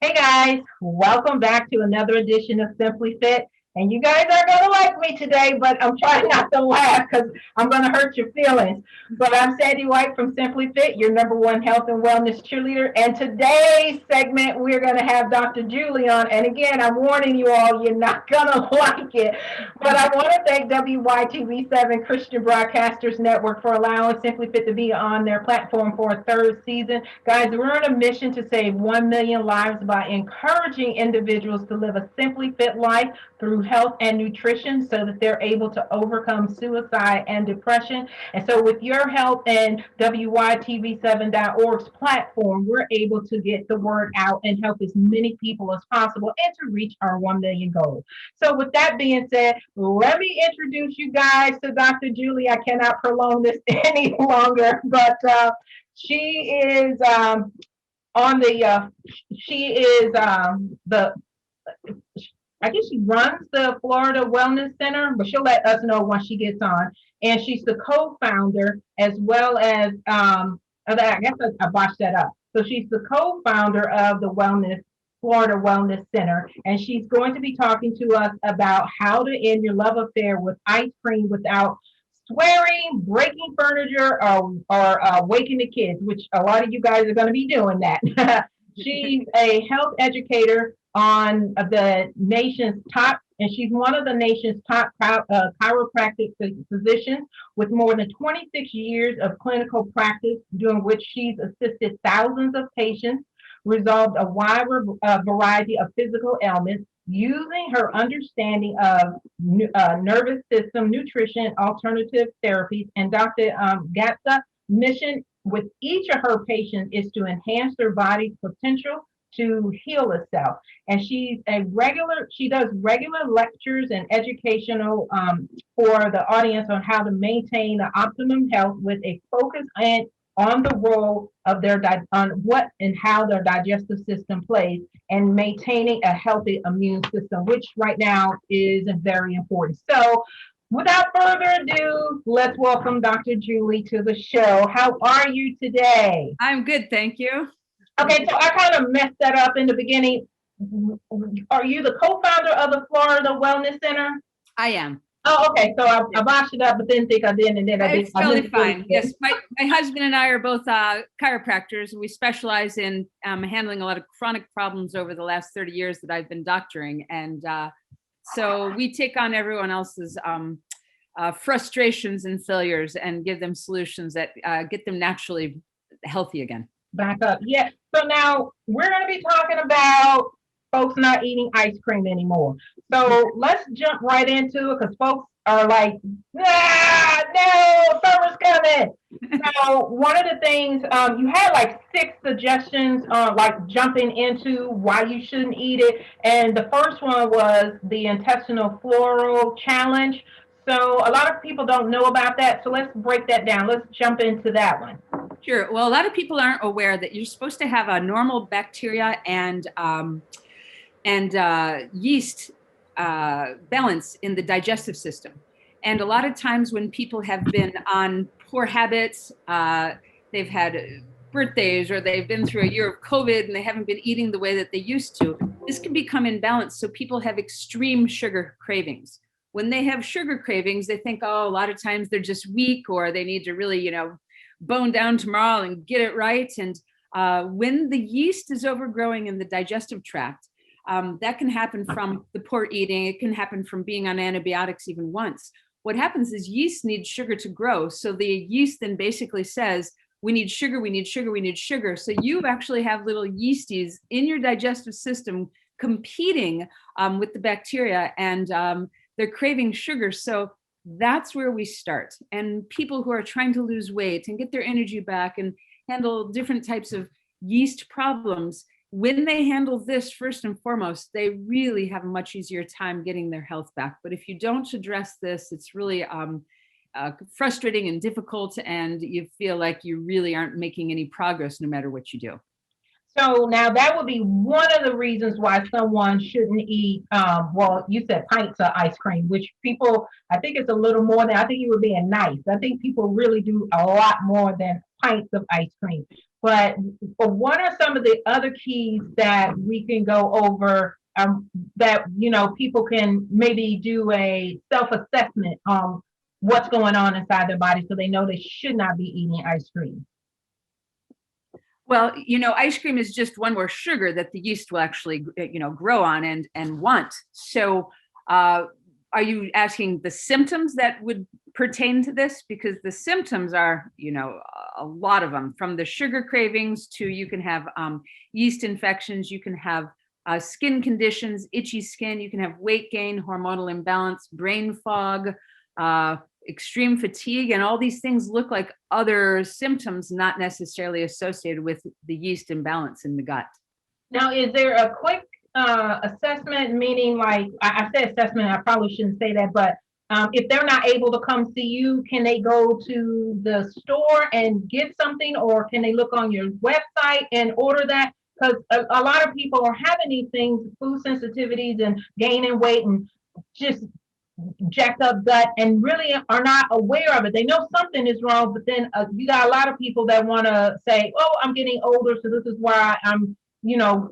Hey guys, welcome back to another edition of Simply Fit. And you guys are going to like me today, but I'm trying not to laugh because I'm going to hurt your feelings. But I'm Sandy White from Simply Fit, your number one health and wellness cheerleader. And today's segment, we're going to have Dr. Julie on. And again, I'm warning you all, you're not going to like it. But I want to thank WYTV7 Christian Broadcasters Network for allowing Simply Fit to be on their platform for a third season. Guys, we're on a mission to save 1 million lives by encouraging individuals to live a simply fit life through health and nutrition so that they're able to overcome suicide and depression. And so with your help and WYTV7.org's platform, we're able to get the word out and help as many people as possible and to reach our 1 million goal. So with that being said, let me introduce you guys to Dr. Julie. I cannot prolong this any longer, but she is on the she is the I guess she runs the Florida Wellness Center, but she'll let us know when she gets on. And she's the co-founder as well as I guess I botched that up. So she's the co-founder of the Florida Wellness Center, and she's going to be talking to us about how to end your love affair with ice cream without swearing, breaking furniture, or waking the kids, which a lot of you guys are going to be doing that. She's a health educator on the nation's top, and she's one of the nation's top chiropractic physicians with more than 26 years of clinical practice, during which she's assisted thousands of patients, resolved a wide variety of physical ailments, using her understanding of nervous system, nutrition, alternative therapies, and Dr. Gatza mission with each of her patients is to enhance their body's potential to heal itself. And she does regular lectures and educational for the audience on how to maintain the optimum health with a focus on the role of on what and how their digestive system plays and maintaining a healthy immune system, which right now is very important. So without further ado, let's welcome Dr. Julie to the show. How are you today? I'm good, thank you. Okay, so I kind of messed that up in the beginning. Are you the co-founder of the Florida Wellness Center? I am. Oh, okay. So I botched it up, but didn't think I did, and then I did. It's totally fine. Yes, my husband and I are both chiropractors, and we specialize in handling a lot of chronic problems over the last 30 years that I've been doctoring. And so we take on everyone else's frustrations and failures and give them solutions that get them naturally healthy again. Back up. Yeah. So now we're going to be talking about folks not eating ice cream anymore. So let's jump right into it because folks are like, no, summer's coming. So one of the things you had like 6 suggestions like jumping into why you shouldn't eat it. And the first one was the intestinal floral challenge. So a lot of people don't know about that. So let's break that down. Let's jump into that one. Sure. Well, a lot of people aren't aware that you're supposed to have a normal bacteria and yeast balance in the digestive system. And a lot of times when people have been on poor habits, they've had birthdays or they've been through a year of COVID and they haven't been eating the way that they used to, this can become imbalanced. So people have extreme sugar cravings. When they have sugar cravings, they think, oh, a lot of times they're just weak or they need to really, bone down tomorrow and get it right. And when the yeast is overgrowing in the digestive tract, that can happen from the poor eating. It can happen from being on antibiotics even once. What happens is yeast needs sugar to grow. So the yeast then basically says, we need sugar, we need sugar, we need sugar. So you actually have little yeasties in your digestive system competing with the bacteria, and they're craving sugar. So that's where we start. And people who are trying to lose weight and get their energy back and handle different types of yeast problems, when they handle this first and foremost, they really have a much easier time getting their health back. But if you don't address this, it's really frustrating and difficult, and you feel like you really aren't making any progress no matter what you do. So now that would be one of the reasons why someone shouldn't eat, well, you said pints of ice cream, which people, I think it's a little more than, I think you were being nice. I think people really do a lot more than pints of ice cream. But what are some of the other keys that we can go over, that people can maybe do a self-assessment on what's going on inside their body, so they know they should not be eating ice cream? Well, ice cream is just one more sugar that the yeast will actually, grow on and want. So, are you asking the symptoms that would pertain to this? Because the symptoms are, a lot of them, from the sugar cravings to, you can have yeast infections, you can have skin conditions, itchy skin, you can have weight gain, hormonal imbalance, brain fog, extreme fatigue, and all these things look like other symptoms not necessarily associated with the yeast imbalance in the gut. Now, is there a quick assessment, meaning, like, I say assessment, I probably shouldn't say that, but if they're not able to come see you, can they go to the store and get something, or can they look on your website and order that? Because a lot of people are having these things, food sensitivities and gaining weight and just jacked up gut, and really are not aware of it. They know something is wrong, but then you got a lot of people that want to say, "Oh, I'm getting older, so this is why I'm,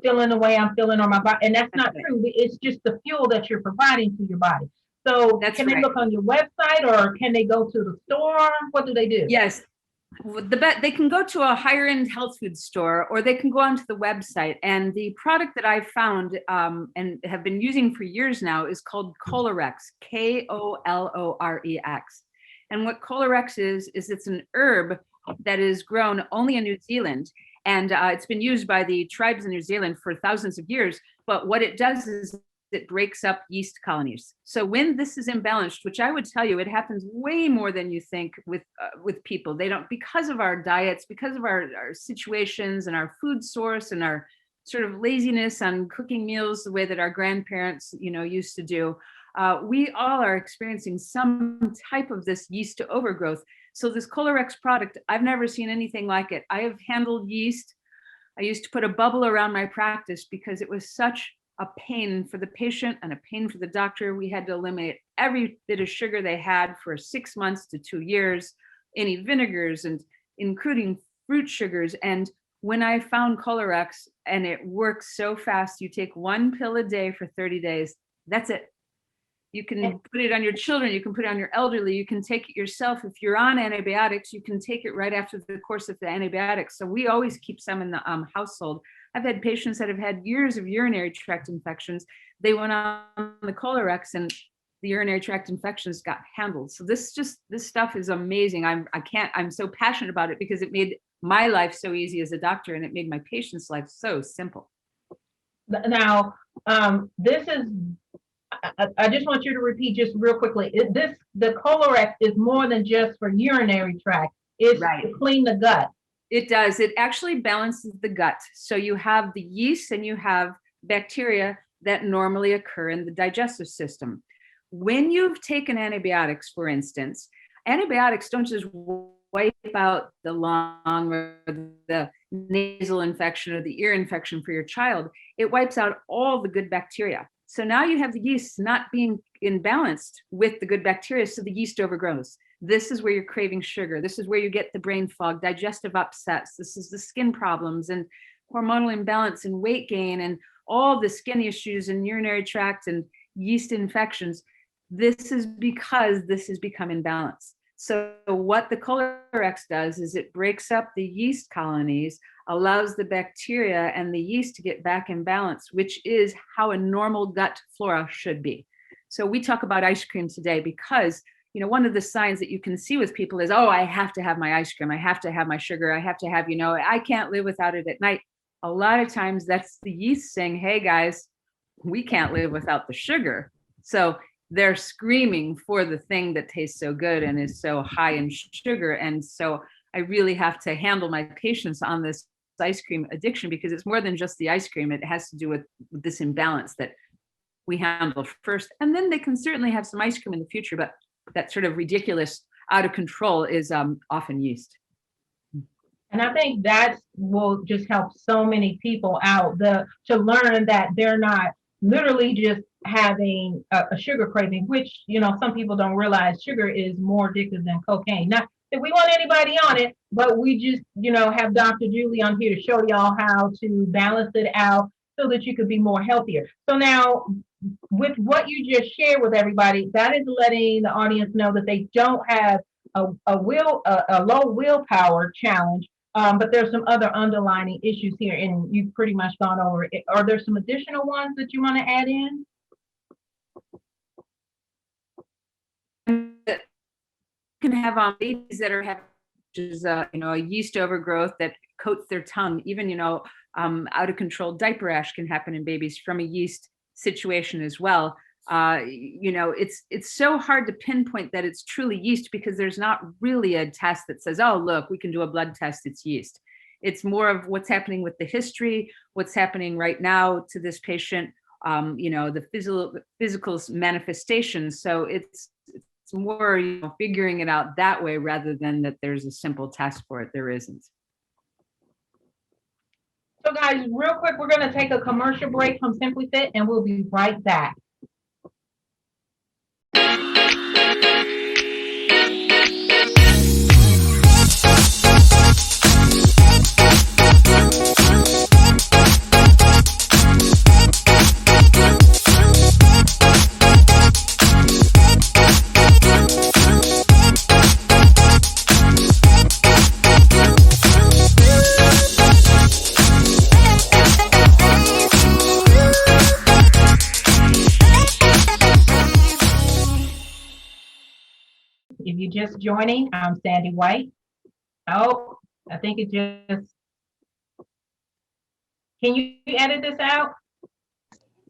feeling the way I'm feeling on my body," and that's not true. It's just the fuel that you're providing to your body. So, can they look on your website, or can they go to the store? What do they do? Yes. They can go to a higher end health food store, or they can go onto the website. And the product that I've found and have been using for years now is called Colorex, Kolorex. And what Colorex is it's an herb that is grown only in New Zealand. And it's been used by the tribes in New Zealand for thousands of years. But what it does is it breaks up yeast colonies. So when this is imbalanced, which I would tell you, it happens way more than you think with people. They don't, because of our diets, because of our situations and our food source and our sort of laziness on cooking meals the way that our grandparents, used to do. We all are experiencing some type of this yeast overgrowth. So this Colorex product, I've never seen anything like it. I have handled yeast. I used to put a bubble around my practice because it was such a pain for the patient and a pain for the doctor. We had to eliminate every bit of sugar they had for 6 months to 2 years, any vinegars, and including fruit sugars. And when I found Colorex, and it works so fast, you take 1 pill a day for 30 days. That's it. You can put it on your children, you can put it on your elderly, you can take it yourself. If you're on antibiotics, you can take it right after the course of the antibiotics. So we always keep some in the household. I've had patients that have had years of urinary tract infections. They went on the Colorex and the urinary tract infections got handled. So this stuff is amazing. I'm so passionate about it because it made my life so easy as a doctor, and it made my patient's life so simple. Now, this is, I just want you to repeat just real quickly. The Colorex is more than just for urinary tract. It's to clean the gut. It does. It actually balances the gut. So you have the yeast and you have bacteria that normally occur in the digestive system. When you've taken antibiotics, for instance, antibiotics don't just wipe out the lung or the nasal infection or the ear infection for your child. It wipes out all the good bacteria. So now you have the yeast not being imbalanced with the good bacteria, so the yeast overgrows. This is where you're craving sugar. This is where you get the brain fog, digestive upsets. This is the skin problems and hormonal imbalance and weight gain and all the skin issues and urinary tract and yeast infections. This is because this has become imbalanced. So what the Colorex does is it breaks up the yeast colonies, allows the bacteria and the yeast to get back in balance, which is how a normal gut flora should be. So we talk about ice cream today because, one of the signs that you can see with people is, oh, I have to have my ice cream. I have to have my sugar. I have to have, I can't live without it at night. A lot of times that's the yeast saying, hey guys, we can't live without the sugar. So they're screaming for the thing that tastes so good and is so high in sugar. And so I really have to handle my patients on this ice cream addiction because it's more than just the ice cream. It has to do with this imbalance that we handle first. And then they can certainly have some ice cream in the future, but that sort of ridiculous, out of control is often yeast. And I think that will just help so many people out to learn that they're not literally just having a sugar craving, which, some people don't realize sugar is more addictive than cocaine. if we want anybody on it, but we just, have Dr. Julie on here to show y'all how to balance it out so that you could be more healthier. So now, with what you just shared with everybody, that is letting the audience know that they don't have a low willpower challenge, but there's some other underlining issues here, and you've pretty much gone over it. Are there some additional ones that you want to add in? Can have babies that are having, a yeast overgrowth that coats their tongue. Even, out of control diaper rash can happen in babies from a yeast situation as well. It's so hard to pinpoint that it's truly yeast because there's not really a test that says, oh, look, we can do a blood test, it's yeast. It's more of what's happening with the history, what's happening right now to this patient, the physical manifestations. So it's more figuring it out that way rather than that there's a simple test for it. There isn't. So guys, real quick, we're going to take a commercial break from Simply Fit, and we'll be right back. If you're just joining, I'm Sandy White. Oh, I think it just, can you edit this out?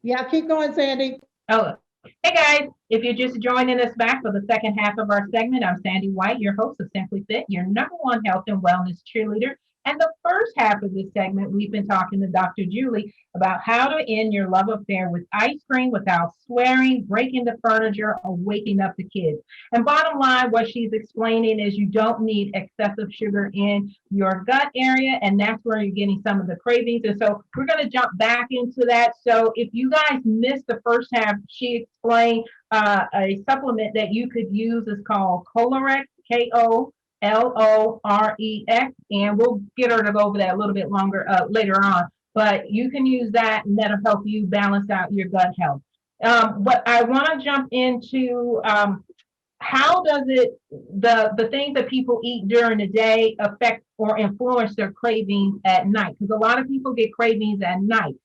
Yeah, keep going, Sandy. Oh, hey guys, if you're just joining us back for the second half of our segment, I'm Sandy White, your host of Simply Fit, your #1 health and wellness cheerleader. And the first half of this segment, we've been talking to Dr. Julie about how to end your love affair with ice cream without swearing, breaking the furniture, or waking up the kids. And bottom line, what she's explaining is you don't need excessive sugar in your gut area, and that's where you're getting some of the cravings. And so we're going to jump back into that. So if you guys missed the first half, she explained a supplement that you could use is called Colorex, K-O. L-O-R-E-X, and we'll get her to go over that a little bit longer later on. But you can use that, and that'll help you balance out your gut health. But I want to jump into how does it the things that people eat during the day affect or influence their cravings at night? Because a lot of people get cravings at night.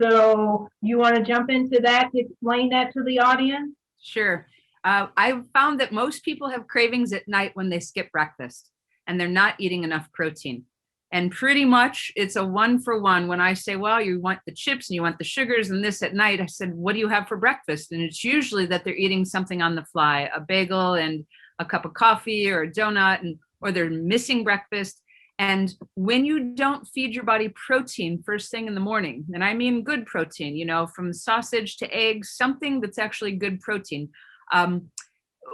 So you want to jump into that to explain that to the audience? Sure. I've found that most people have cravings at night when they skip breakfast and they're not eating enough protein. And pretty much it's a 1-for-1. When I say, well, you want the chips and you want the sugars and this at night, I said, what do you have for breakfast? And it's usually that they're eating something on the fly, a bagel and a cup of coffee or a donut, or they're missing breakfast. And when you don't feed your body protein first thing in the morning, and I mean good protein, from sausage to eggs, something that's actually good protein.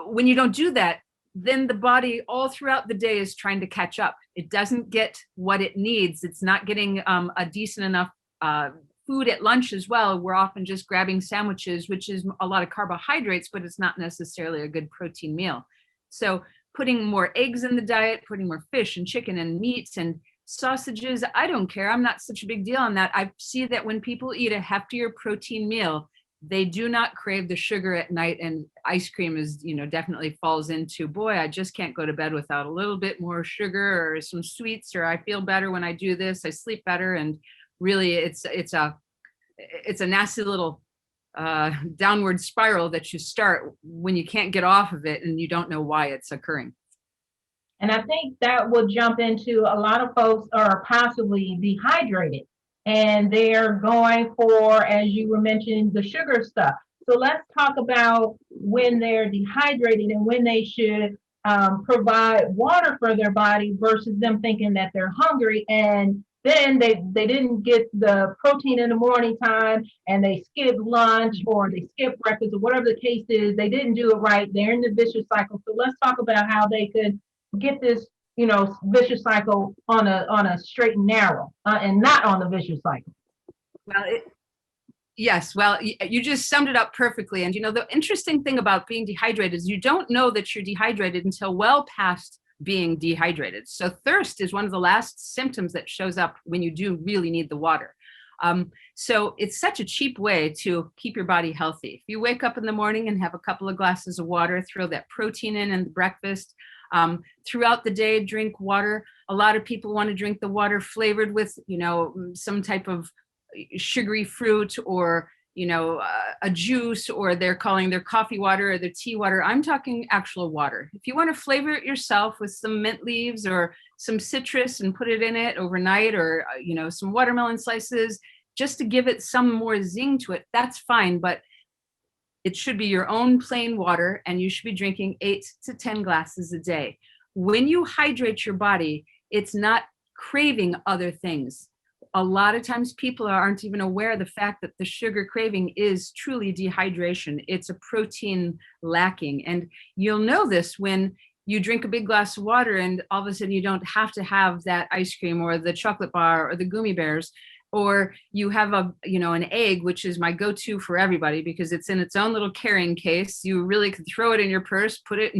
When you don't do that, then the body all throughout the day is trying to catch up. It doesn't get what it needs. It's not getting a decent enough food at lunch as well. We're often just grabbing sandwiches, which is a lot of carbohydrates, but it's not necessarily a good protein meal. So putting more eggs in the diet, putting more fish and chicken and meats and sausages, I don't care. I'm not such a big deal on that. I see that when people eat a heftier protein meal, they do not crave the sugar at night, and ice cream is, definitely falls into, boy, I just can't go to bed without a little bit more sugar or some sweets, or I feel better when I do this, I sleep better. And really it's a nasty little downward spiral that you start when you can't get off of it and you don't know why it's occurring. And I think that will jump into a lot of folks are possibly dehydrated. And they're going for, as you were mentioning, the sugar stuff. So let's talk about when they're dehydrated and when they should provide water for their body versus them thinking that they're hungry. And then they didn't get the protein in the morning time and they skipped lunch or they skipped breakfast or whatever the case is. They didn't do it right. They're in the vicious cycle. So let's talk about how they could get this vicious cycle on a straight and narrow and not on the vicious cycle. Well, yes. Well, you just summed it up perfectly. And, the interesting thing about being dehydrated is you don't know that you're dehydrated until well past being dehydrated. So thirst is one of the last symptoms that shows up when you do really need the water. So it's such a cheap way to keep your body healthy. If you wake up in the morning and have a couple of glasses of water, throw that protein in breakfast. Throughout the day, drink water. A lot of people want to drink the water flavored with, some type of sugary fruit or, a juice, or they're calling their coffee water or their tea water. I'm talking actual water. If you want to flavor it yourself with some mint leaves or some citrus and put it in it overnight, or, some watermelon slices, just to give it some more zing to it, that's fine. But it should be your own plain water, and you should be drinking 8 to 10 glasses a day. When you hydrate your body, it's not craving other things. A lot of times people aren't even aware of the fact that the sugar craving is truly dehydration. It's a protein lacking. And you'll know this when you drink a big glass of water and all of a sudden you don't have to have that ice cream or the chocolate bar or the gummy bears, or you have an egg, which is my go-to for everybody because it's in its own little carrying case. You really could throw it in your purse, put it,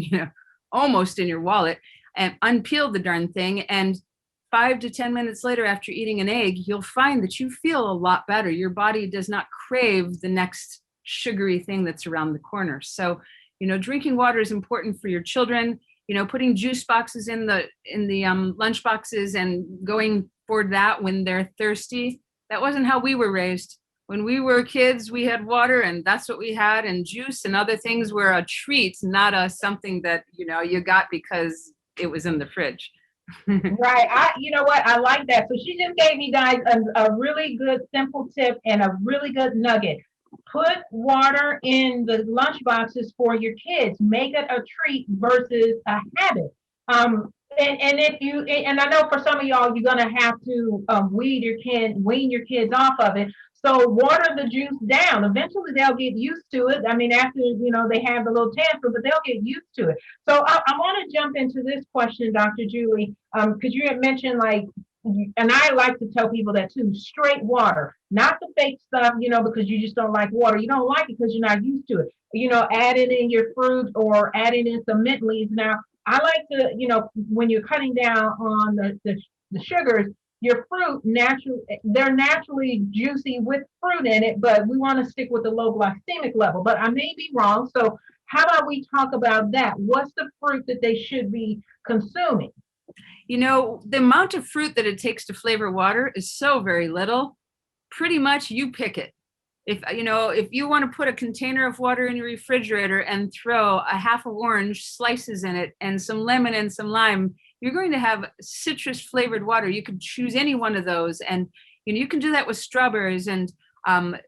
almost in your wallet, and unpeel the darn thing. And 5 to 10 minutes later, after eating an egg, you'll find that you feel a lot better. Your body does not crave the next sugary thing that's around the corner. So, drinking water is important for your children. Putting juice boxes in the lunch boxes and going for that when they're thirsty. That wasn't how we were raised. When we were kids, we had water and that's what we had, and juice and other things were a treat, not something that, you got because it was in the fridge. Right. You know what? I like that. So she just gave me guys a really good simple tip and a really good nugget. Put water in the lunch boxes for your kids. Make it a treat versus a habit. And if you, and I know for some of y'all, you're gonna have to wean your kids off of it. So water the juice down. Eventually they'll get used to it. I mean, after they have the little tantrum, but they'll get used to it. So I want to jump into this question, Dr. Julie, because you had mentioned and I like to tell people that too, straight water, not the fake stuff, because you just don't like water. You don't like it because you're not used to it. Adding in your fruit or adding in some mint leaves. Now, I like to, when you're cutting down on the sugars, your fruit they're naturally juicy with fruit in it, but we want to stick with the low glycemic level. But I may be wrong. So how about we talk about that? What's the fruit that they should be consuming? The amount of fruit that it takes to flavor water is so very little. Pretty much you pick it. If you want to put a container of water in your refrigerator and throw a half of orange slices in it and some lemon and some lime, you're going to have citrus flavored water. You could choose any one of those. And, you can do that with strawberries and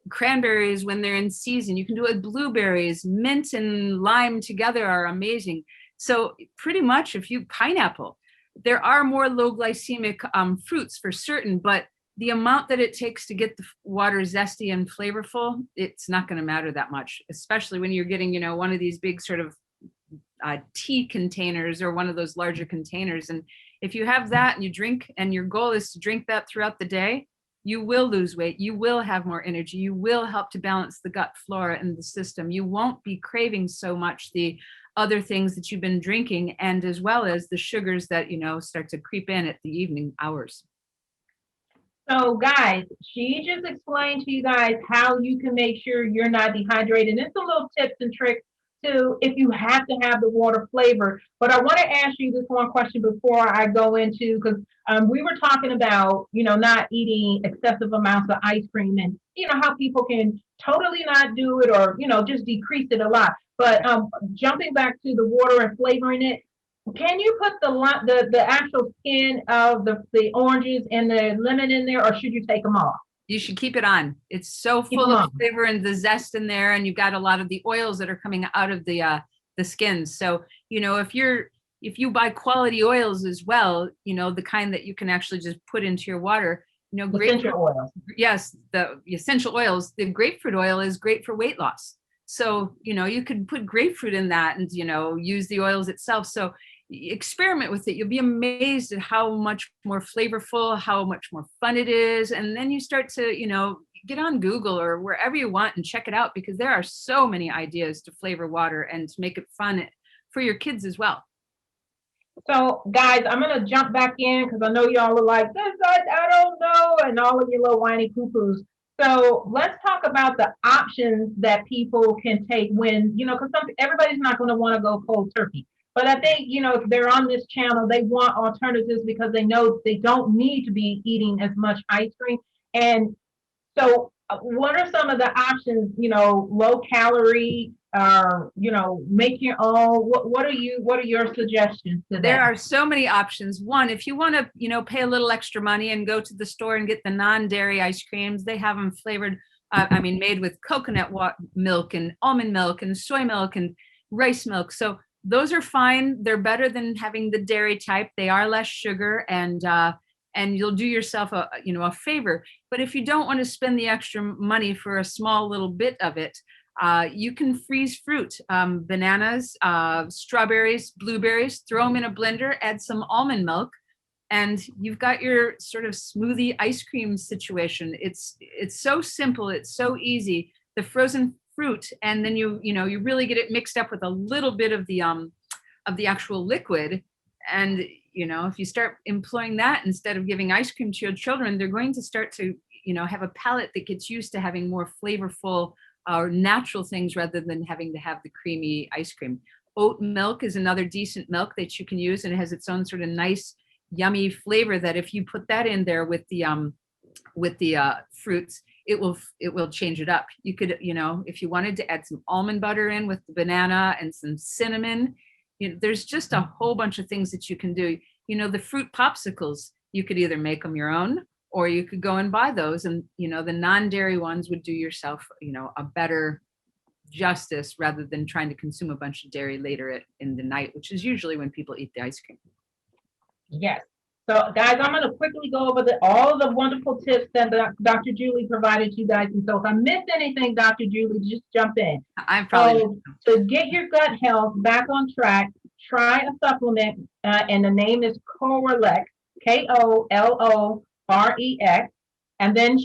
cranberries when they're in season. You can do it with blueberries. Mint and lime together are amazing. So pretty much pineapple, there are more low glycemic fruits for certain, but the amount that it takes to get the water zesty and flavorful, it's not going to matter that much, especially when you're getting, one of these big sort of tea containers or one of those larger containers. And if you have that and you drink, and your goal is to drink that throughout the day, you will lose weight. You will have more energy. You will help to balance the gut flora in the system. You won't be craving so much the other things that you've been drinking, and as well as the sugars that, start to creep in at the evening hours. So guys, she just explained to you guys how you can make sure you're not dehydrated. And it's a little tips and tricks too, if you have to have the water flavor. But I want to ask you this one question before I go into, because we were talking about, not eating excessive amounts of ice cream, and, how people can totally not do it or, just decrease it a lot. But jumping back to the water and flavoring it, can you put the actual skin of the oranges and the lemon in there, or should you take them off? You should keep it on. It's so full of flavor and the zest in there, and you've got a lot of the oils that are coming out of the skins. So, if you buy quality oils as well, the kind that you can actually just put into your water, essential oils. Yes, the essential oils. The grapefruit oil is great for weight loss. So, you could put grapefruit in that and, use the oils itself. So experiment with it. You'll be amazed at how much more flavorful, how much more fun it is. And then you start to, get on Google or wherever you want and check it out, because there are so many ideas to flavor water and to make it fun for your kids as well. So, guys, I'm gonna jump back in because I know y'all are like, this, I don't know, and all of your little whiny poo-poos. So let's talk about the options that people can take when, because everybody's not going to want to go cold turkey. But I think, if they're on this channel, they want alternatives because they know they don't need to be eating as much ice cream. And so, what are some of the options? Low calorie, make your own. What are your suggestions to There that? are so many options. One, if you want to, pay a little extra money and go to the store and get the non-dairy ice creams, they have them flavored, made with coconut milk and almond milk and soy milk and rice milk. So those are fine. They're better than having the dairy type. They are less sugar, and you'll do yourself a favor. But if you don't want to spend the extra money for a small little bit of it, you can freeze fruit, bananas, strawberries, blueberries, throw them in a blender, add some almond milk, and you've got your sort of smoothie ice cream situation. It's so simple, it's so easy. The frozen fruit, and then you really get it mixed up with a little bit of the actual liquid. And if you start employing that instead of giving ice cream to your children, they're going to start to have a palate that gets used to having more flavorful or natural things rather than having to have the creamy ice cream. Oat milk is another decent milk that you can use, and it has its own sort of nice, yummy flavor that if you put that in there with the fruits, it will change it up. You could, if you wanted to add some almond butter in with the banana and some cinnamon, there's just a whole bunch of things that you can do. The fruit popsicles, you could either make them your own, or you could go and buy those, and the non-dairy ones would do yourself a better justice rather than trying to consume a bunch of dairy later in the night, which is usually when people eat the ice cream. Yes. So, guys, I'm going to quickly go over all of the wonderful tips that Dr. Julie provided you guys. And so, if I missed anything, Dr. Julie, just jump in. I'm probably. So, to get your gut health back on track, try a supplement, and the name is Korex, Kollorex. And then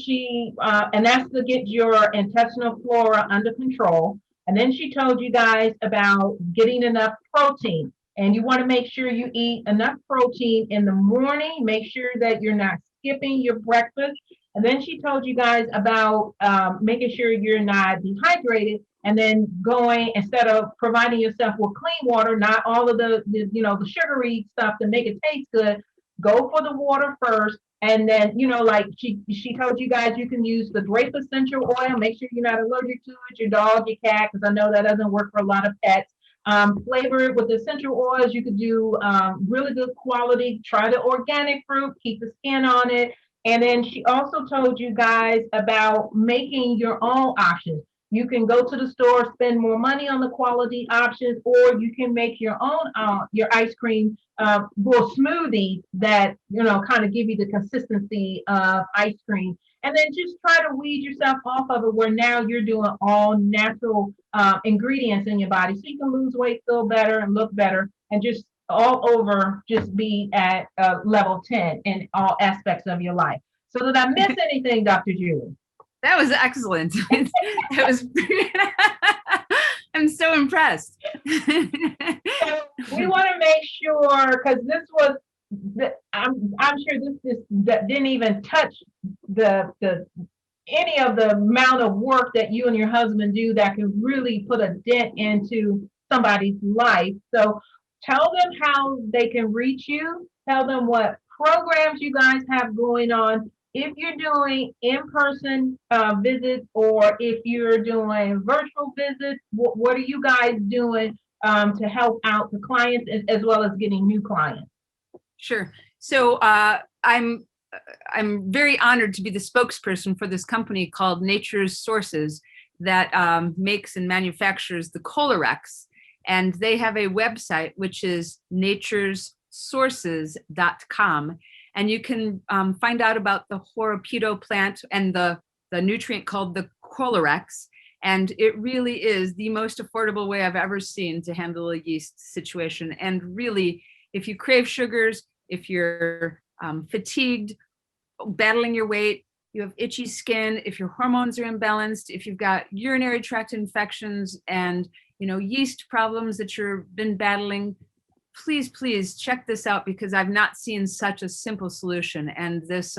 and that's to get your intestinal flora under control. And then she told you guys about getting enough protein. And you want to make sure you eat enough protein in the morning. Make sure that you're not skipping your breakfast. And then she told you guys about making sure you're not dehydrated, and then going, instead of providing yourself with clean water, not all of the sugary stuff to make it taste good, go for the water first. And then, like she told you guys, you can use the grape essential oil. Make sure you're not allergic to it, your dog, your cat, because I know that doesn't work for a lot of pets. Flavor it with essential oils. You could do really good quality. Try the organic fruit, keep the skin on it. And then she also told you guys about making your own options. You can go to the store, spend more money on the quality options, or you can make your own your ice cream smoothie that kind of give you the consistency of ice cream. And then just try to weed yourself off of it, where now you're doing all natural ingredients in your body, so you can lose weight, feel better, and look better, and just all over just be at level 10 in all aspects of your life. So did I miss anything, Dr. Julie? That was excellent. That was. I'm so impressed. So we want to make sure, because this was, I'm sure this didn't even touch the any of the amount of work that you and your husband do that can really put a dent into somebody's life. So tell them how they can reach you. Tell them what programs you guys have going on. If you're doing in-person visits, or if you're doing virtual visits, what are you guys doing to help out the clients as well as getting new clients? Sure. So I'm very honored to be the spokesperson for this company called Nature's Sources that makes and manufactures the Korex. And they have a website, which is naturessources.com. And you can find out about the Horopito plant and the nutrient called the Korex. And it really is the most affordable way I've ever seen to handle a yeast situation. And really, if you crave sugars, if you're fatigued, battling your weight, you have itchy skin, if your hormones are imbalanced, if you've got urinary tract infections and yeast problems that you've been battling, please, please check this out, because I've not seen such a simple solution. And this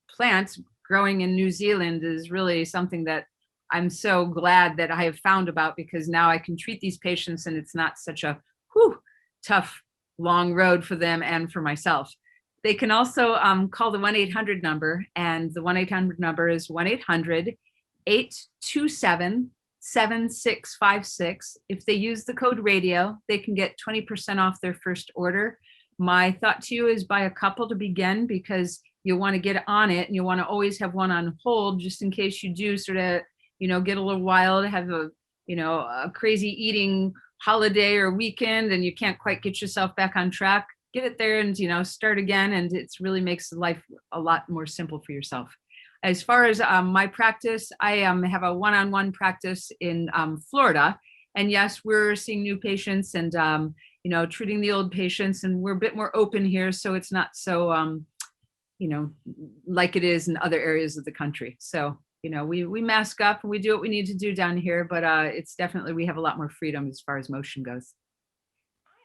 plant growing in New Zealand is really something that I'm so glad that I have found about, because now I can treat these patients and it's not such a tough, long road for them and for myself. They can also call the 1-800 number, and the 1-800 number is 1-800-827-7656. If they use the code radio, they can get 20% off their first order. My thought to you is buy a couple to begin, because you'll want to get on it, and you want to always have one on hold, just in case you do sort of, get a little wild, have a crazy eating holiday or weekend, and you can't quite get yourself back on track. Get it there and, start again. And it really makes life a lot more simple for yourself. As far as my practice, I have a one-on-one practice in Florida. And yes, we're seeing new patients and, treating the old patients, and we're a bit more open here. So it's not so, like it is in other areas of the country. So, we mask up and we do what we need to do down here, but it's definitely, we have a lot more freedom as far as motion goes.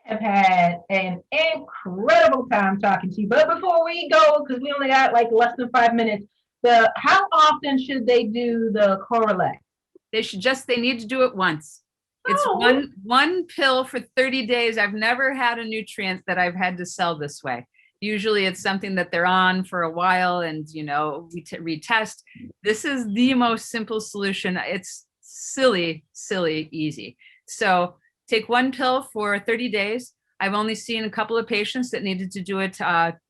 Have had an incredible time talking to you. But before we go, because we only got like less than 5 minutes, how often should they do the Correlate? They need to do it once. It's one pill for 30 days. I've never had a nutrient that I've had to sell this way. Usually it's something that they're on for a while and, we retest. This is the most simple solution. It's silly easy. So take one pill for 30 days. I've only seen a couple of patients that needed to do it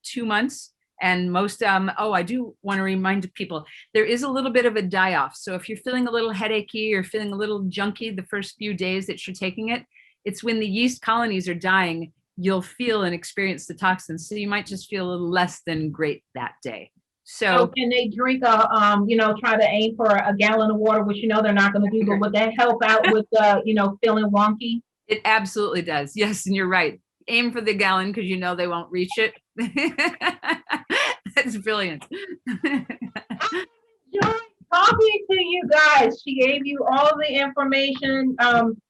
2 months. And most, I do want to remind people, there is a little bit of a die-off. So if you're feeling a little headachy or feeling a little junky the first few days that you're taking it, it's when the yeast colonies are dying, you'll feel and experience the toxins. So you might just feel a little less than great that day. So can they drink try to aim for a gallon of water, which they're not going to do, but would that help out with feeling wonky? It absolutely does. Yes, and you're right. Aim for the gallon, because they won't reach it. That's brilliant. I enjoyed talking to you guys. She gave you all the information.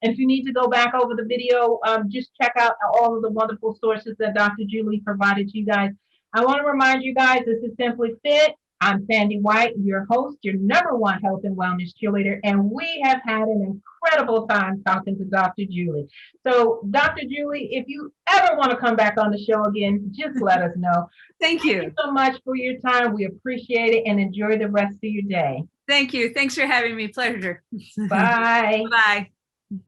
If you need to go back over the video, just check out all of the wonderful sources that Dr. Julie provided you guys. I want to remind you guys, this is Simply Fit. I'm Sandy White, your host, your #1 health and wellness cheerleader, and we have had an incredible time talking to Dr. Julie. So, Dr. Julie, if you ever want to come back on the show again, just let us know. Thank you. Thank you so much for your time. We appreciate it, and enjoy the rest of your day. Thank you. Thanks for having me. Pleasure. Bye. Bye.